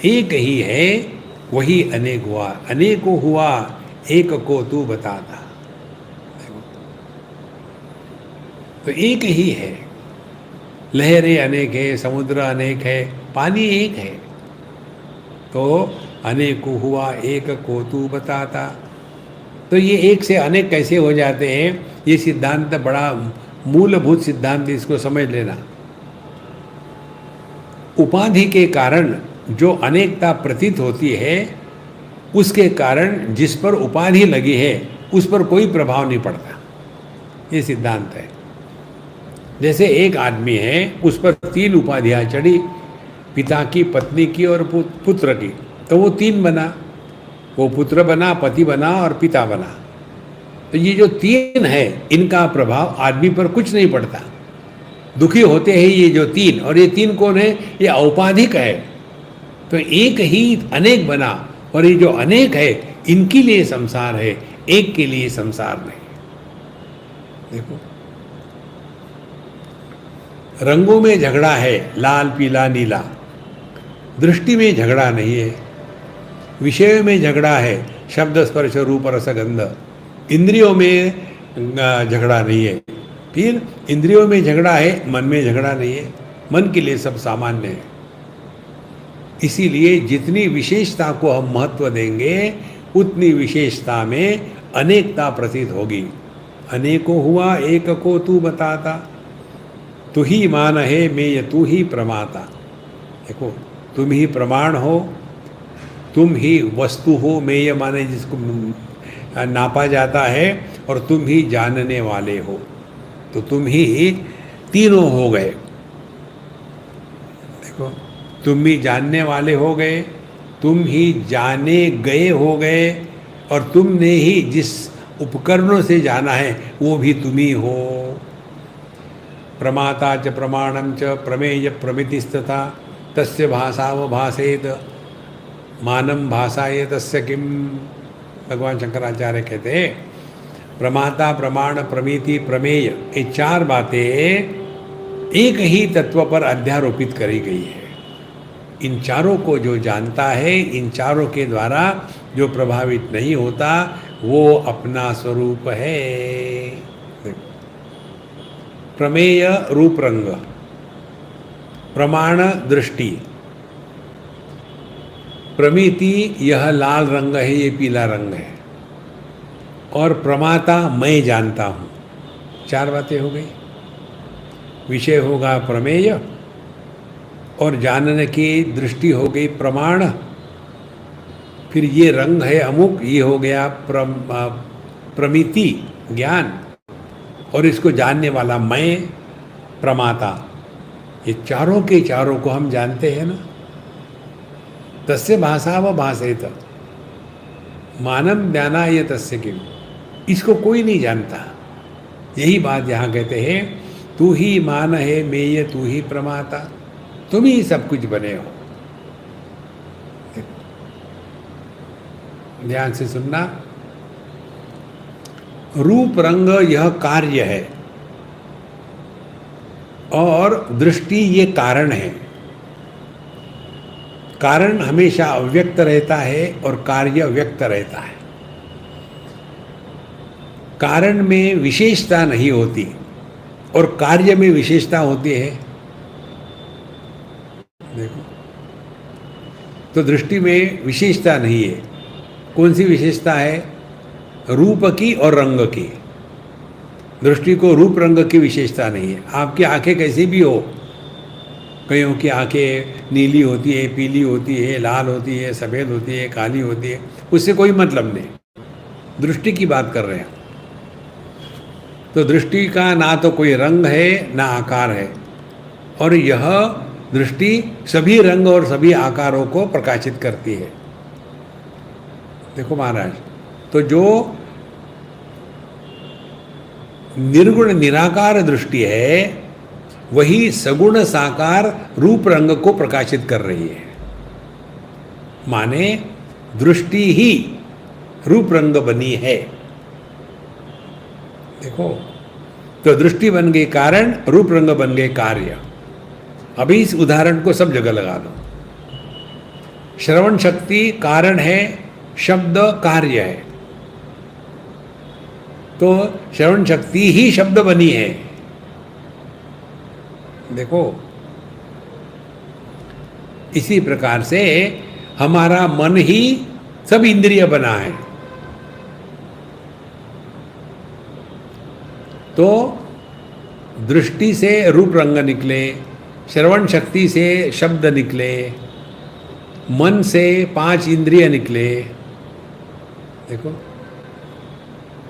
एक ही है वही अनेक हुआ, अनेको हुआ एक को तू बताता। तो एक ही है, लहरें अनेक है, समुद्र अनेक है, पानी एक है, तो अनेको हुआ एक को तू बताता। तो ये एक से अनेक कैसे हो जाते हैं, ये सिद्धांत बड़ा मूलभूत सिद्धांत, इसको समझ लेना। उपाधि के कारण जो अनेकता प्रतीत होती है, उसके कारण जिस पर उपाधि लगी है उस पर कोई प्रभाव नहीं पड़ता, ये सिद्धांत है। जैसे एक आदमी है, उस पर 3 उपाधियां चढ़ी, पिता की, पत्नी की और पुत्र की, तो वो 3 बना, वो पुत्र बना, पति बना और पिता बना। तो ये जो 3 है, इनका प्रभाव आदमी पर कुछ नहीं पड़ता। दुखी होते हैं ये जो 3, और ये 3 कौन है, ये औपाधिक है। तो एक ही अनेक बना, और ये जो अनेक है इनके लिए संसार है, एक के लिए संसार नहीं। देखो, रंगों में झगड़ा है, लाल पीला नीला, दृष्टि में झगड़ा नहीं है। विषय में झगड़ा है, शब्द स्पर्श रूप रस गंध, इंद्रियों में झगड़ा नहीं है। फिर इंद्रियों में झगड़ा है, मन में झगड़ा नहीं है, मन के लिए सब सामान्य है। इसीलिए जितनी विशेषता को हम महत्व देंगे, उतनी विशेषता में अनेकता प्रतीत होगी। अनेको हुआ एक को तू बताता, तू ही मान है मेय तू ही प्रमाता। देखो, तुम ही प्रमाण हो, तुम ही वस्तु हो, मेय माने जिसको नापा जाता है, और तुम ही जानने वाले हो। तो तुम ही तीनों हो गए। देखो, तुम ही जानने वाले हो गए, तुम ही जाने गए हो गए, और तुमने ही जिस उपकरणों से जाना है वो भी तुम ही हो। प्रमाता च प्रमाणम च प्रमेय प्रमितिस्तथा तस्य भाषावभासेत मानम भाषाए तस्य किम। भगवान शंकराचार्य कहते हैं, प्रमाता, प्रमाण, प्रमिति, प्रमेय, ये 4 बातें एक ही तत्व पर अध्यारोपित करी गई है। इन चारों को जो जानता है, इन चारों के द्वारा जो प्रभावित नहीं होता, वो अपना स्वरूप है। प्रमेय रूप रंग, प्रमाण दृष्टि, प्रमिति यह लाल रंग है, ये पीला रंग है, और प्रमाता मैं जानता हूँ। 4 बातें हो गई। विषय होगा प्रमेय, और जानने की दृष्टि हो गई प्रमाण, फिर ये रंग है अमुक, ये हो गया प्रमिति ज्ञान, और इसको जानने वाला मैं प्रमाता। ये चारों के चारों को हम जानते हैं ना। तस्य भाषा व भाषेत मानम ज्ञानाय तस्य किम, इसको कोई नहीं जानता। यही बात यहाँ कहते हैं, तू ही मान है मेय तू ही प्रमाता, तुम ही सब कुछ बने हो। ध्यान से सुनना, रूप रंग यह कार्य है, और दृष्टि ये कारण है। कारण हमेशा अव्यक्त रहता है और कार्य व्यक्त रहता है। कारण में विशेषता नहीं होती और कार्य में विशेषता होती है। देखो, तो दृष्टि में विशेषता नहीं है। कौन सी विशेषता है? रूप की और रंग की। दृष्टि को रूप रंग की विशेषता नहीं है। आपकी आंखें कैसी भी हो, कईयों की आंखें नीली होती है, पीली होती है, लाल होती है, सफ़ेद होती है, काली होती है, उससे कोई मतलब नहीं। दृष्टि की बात कर रहे हैं। तो दृष्टि का ना तो कोई रंग है ना आकार है, और यह दृष्टि सभी रंग और सभी आकारों को प्रकाशित करती है। देखो महाराज, तो जो निर्गुण निराकार दृष्टि है, वही सगुण साकार रूप रंग को प्रकाशित कर रही है। माने दृष्टि ही रूप रंग बनी है। देखो, तो दृष्टि बन गई कारण, रूप रंग बन गए कार्य। अभी इस उदाहरण को सब जगह लगा दो। श्रवण शक्ति कारण है, शब्द कार्य है। तो श्रवण शक्ति ही शब्द बनी है। देखो, इसी प्रकार से हमारा मन ही सब इंद्रिय बना है। तो दृष्टि से रूप रंग निकले, श्रवण शक्ति से शब्द निकले, मन से 5 इंद्रिय निकले। देखो,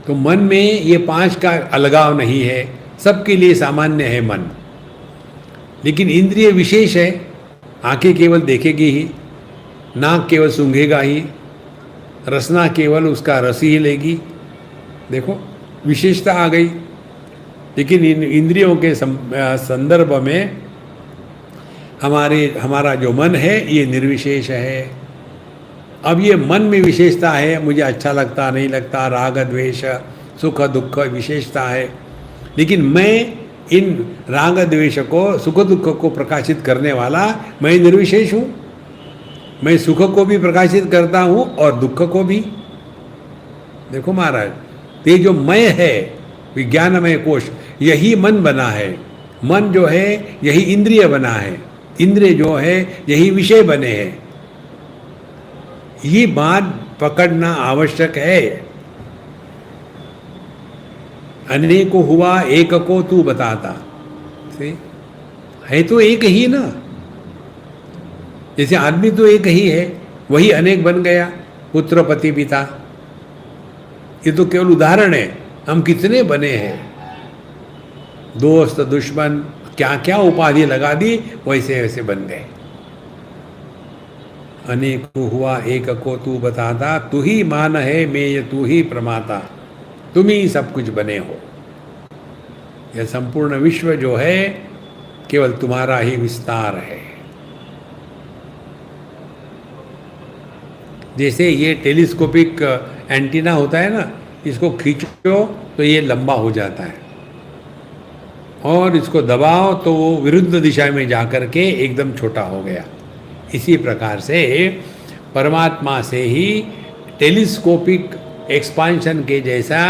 तो मन में ये 5 का अलगाव नहीं है, सबके लिए सामान्य है मन। लेकिन इंद्रिय विशेष है, आंखें केवल देखेगी ही, नाक केवल सूंघेगा ही, रसना केवल उसका रस ही लेगी। देखो, विशेषता आ गई। लेकिन इन इंद्रियों के संदर्भ में हमारा जो मन है ये निर्विशेष है। अब ये मन में विशेषता है, मुझे अच्छा लगता नहीं लगता, राग द्वेष सुख दुख विशेषता है। लेकिन मैं इन राग द्वेष को, सुख दुख को प्रकाशित करने वाला मैं निर्विशेष हूँ। मैं सुख को भी प्रकाशित करता हूँ और दुख को भी। देखो महाराज, ये जो मैं है, विज्ञानमय कोश, यही मन बना है। मन जो है यही इंद्रिय बना है, इंद्रिय जो है यही विषय बने हैं। ये बात पकड़ना आवश्यक है। अनेक को हुआ, एक को तू बताता। है तो एक ही ना। जैसे आदमी तो एक ही है, वही अनेक बन गया, पुत्र पति पिता। ये तो केवल उदाहरण है, हम कितने बने हैं, दोस्त दुश्मन, क्या क्या उपाधि लगा दी, वैसे वैसे बन गए। अनेक को हुआ, एक को तू बताता, तू ही मान है मेय, तू ही प्रमाता, तुम ही सब कुछ बने हो। यह संपूर्ण विश्व जो है केवल तुम्हारा ही विस्तार है। जैसे ये टेलीस्कोपिक एंटीना होता है ना, इसको खींचो तो ये लंबा हो जाता है, और इसको दबाओ तो वो विरुद्ध दिशा में जाकर के एकदम छोटा हो गया। इसी प्रकार से परमात्मा से ही टेलीस्कोपिक एक्सपांशन के जैसा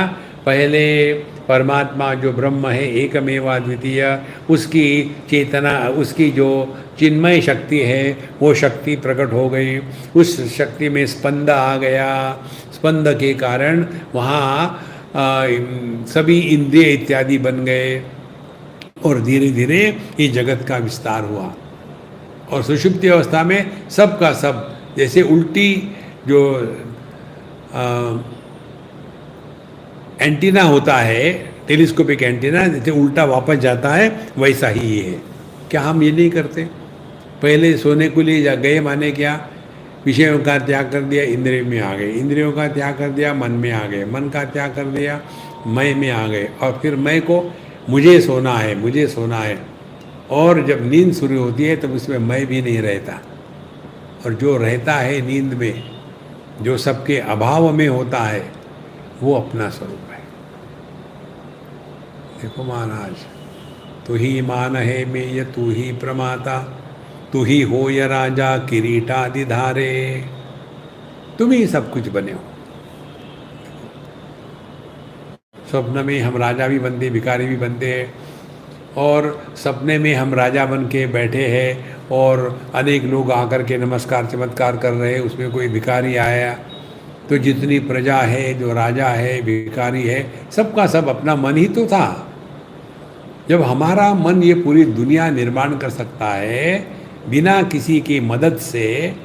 पहले परमात्मा जो ब्रह्म है एकमेवा द्वितीय, उसकी चेतना, उसकी जो चिन्मय शक्ति है वो शक्ति प्रकट हो गई। उस शक्ति में स्पंद आ गया, स्पंद के कारण वहाँ सभी इंद्रिय इत्यादि बन गए, और धीरे धीरे ये जगत का विस्तार हुआ। और सुषुप्ति अवस्था में सब का सब, जैसे उल्टी जो एंटीना होता है, टेलीस्कोपिक एंटीना, जैसे उल्टा वापस जाता है, वैसा ही ये है। क्या हम ये नहीं करते? पहले सोने को लिए गए, माने क्या, विषयों का त्याग कर दिया, इंद्रियों में आ गए, इंद्रियों का त्याग कर दिया, मन में आ गए, मन का त्याग कर दिया, मैं में आ गए, और फिर मैं को मुझे सोना है, मुझे सोना है। और जब नींद शुरू होती है तब उसमें मैं भी नहीं रहता, और जो रहता है नींद में, जो सबके अभाव में होता है, वो अपना स्वरूप है। देखो महाराज, तू ही मान है मेय, तू ही प्रमाता, तू ही हो या राजा किरीटादि धारे, तुम ही सब कुछ बने हो। स्वप्न में हम राजा भी बनते, भिखारी भी बनते हैं, और सपने में हम राजा बन के बैठे हैं और अनेक लोग आकर के नमस्कार चमत्कार कर रहे हैं, उसमें कोई भिखारी आया, तो जितनी प्रजा है, जो राजा है, भिखारी है, सबका सब अपना मन ही तो था। जब हमारा मन ये पूरी दुनिया निर्माण कर सकता है बिना किसी की मदद से,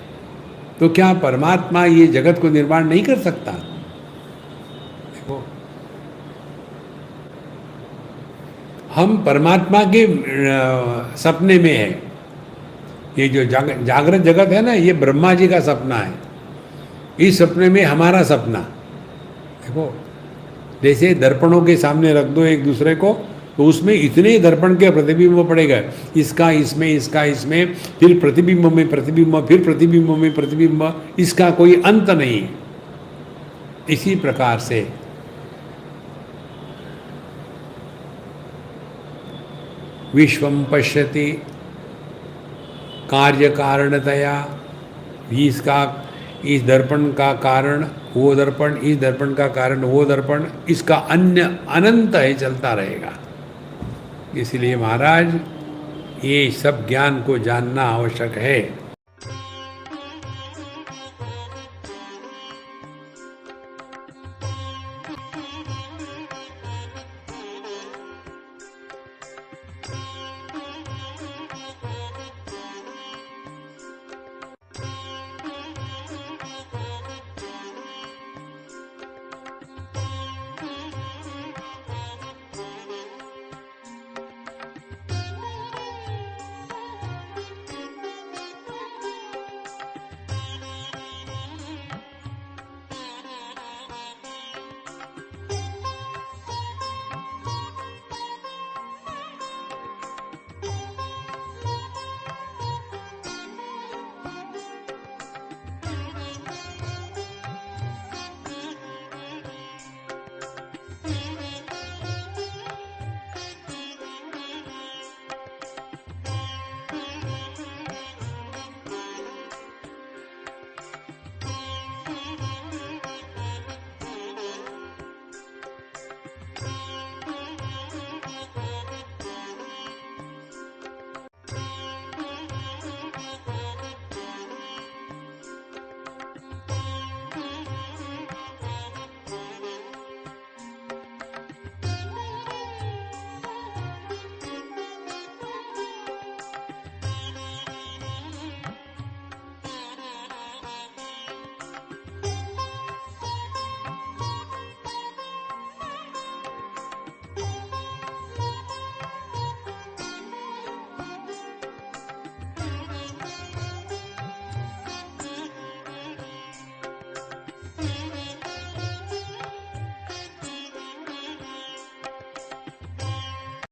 तो क्या परमात्मा ये जगत को निर्माण नहीं कर सकता? देखो, हम परमात्मा के सपने में हैं। ये जो जागृत जगत है ना, ये ब्रह्मा जी का सपना है। इस सपने में हमारा सपना। देखो, जैसे दर्पणों के सामने रख दो एक दूसरे को, तो उसमें इतने दर्पण के प्रतिबिंब पड़ेगा, इसका इसमें, इसका इसमें, फिर प्रतिबिंब में प्रतिबिंब, फिर प्रतिबिंब में प्रतिबिंब, इसका कोई अंत नहीं। इसी प्रकार से विश्वम पश्यति कार्य कारणतया इसका इस दर्पण का कारण वो दर्पण, इस दर्पण का कारण वो दर्पण, इसका अन्य अनंत है, चलता रहेगा। इसलिए महाराज ये सब ज्ञान को जानना आवश्यक है।